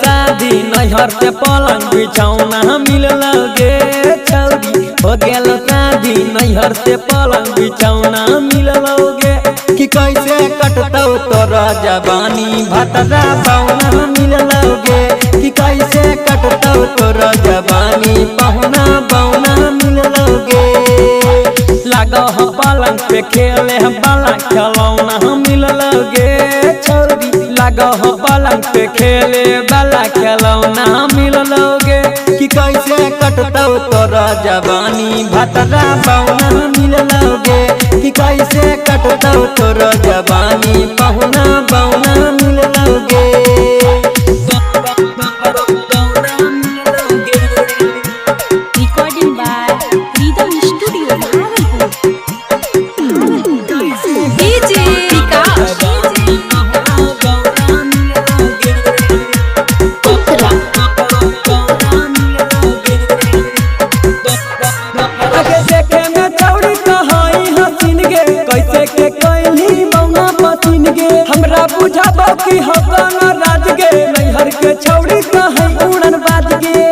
शादी नैहर से पलंग बिछौना मिलल गे छौरी। हो गेल शादी नैहर से पलंग बिछौना मिलल गे कि कैसे कटतौ तोरा जवानी भतरा पहुना मिलल गे कि कैसे कटतौ तोरा जवानी पहुना बौना मिलल गे। लागह पलंग पे खेले वाला खिलौना मिलल गे छौरी। लागह पलंग पे खेले वाला खिलौना मिलल गे कि कैसे कटतौ तोरा जवानी भतरा बौना मिलल गे कि कैसे कटतौ तोरा जवानी पहुना बौना मिलल गे। Recording by Rhythm Studio, DJ Vikas, आगे देखे में छौरी कहाई हसीन गे कैसे के कैली बौना पसीन गे। हमरा बुझाबो कि हकन राज गे नैहर के छौरी कहाई उड़न बाज गे।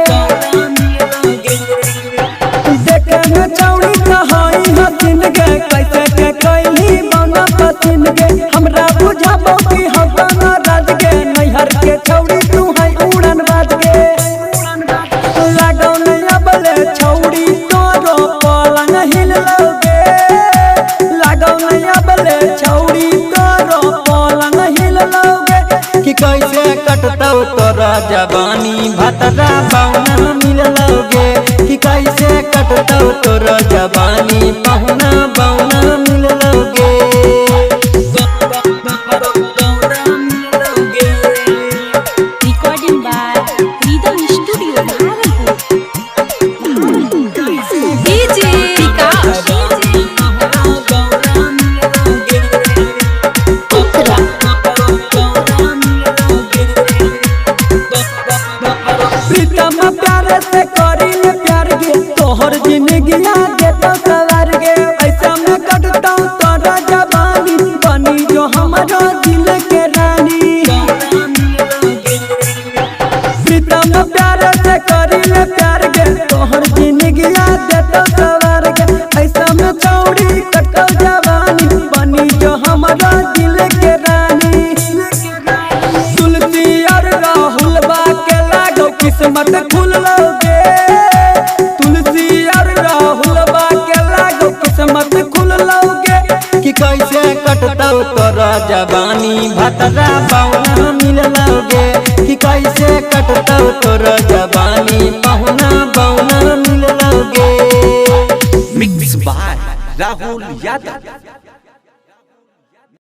देखे में छौरी कहाई हसीन गे कैसे के कैली बौना पसीन गे। हमरा बुझाबो कि हकन राज गे नैहर के छौरी तू है उड़न बाज गे। लागौ नैया बले छौरी तोरो पलंग हिलल गे। लागौ नैया बले छौरी तोरो पलंग हिलल गे कि कैसे कटतौ तोरा जवानी भतरा बौना मिलल गे कि कैसे कटतौ तोरा जवानी पहुना बौना मिलल गे। recording by Rhythm Studio, DJ Vikas, प्रीतम प्यार से करिले प्यार गे तोहर जिंदगिया दे तो सवार गे। ऐसा में कटतौ तोरा जवानी बनी जो हमारा दिल के रानी। प्रीतम प्यार से करिले प्यार गे तोहर जिंदगिया दे तो सवार गे। ऐसा में छौरी कटतौ जवानी बनी जो हमारा दिल के रानी। तुलसी और राहुल बा के लागो किस्मत खुलल गे। तुलसी और राहुल बा के लागो किस्मत खुलल गे कि कैसे कटतौ तोरा जवानी भतरा बौना मिलल गे कि कैसे कटतौ तोरा जवानी पहुना बौना मिलल गे। Mixed by Rahul Yadav।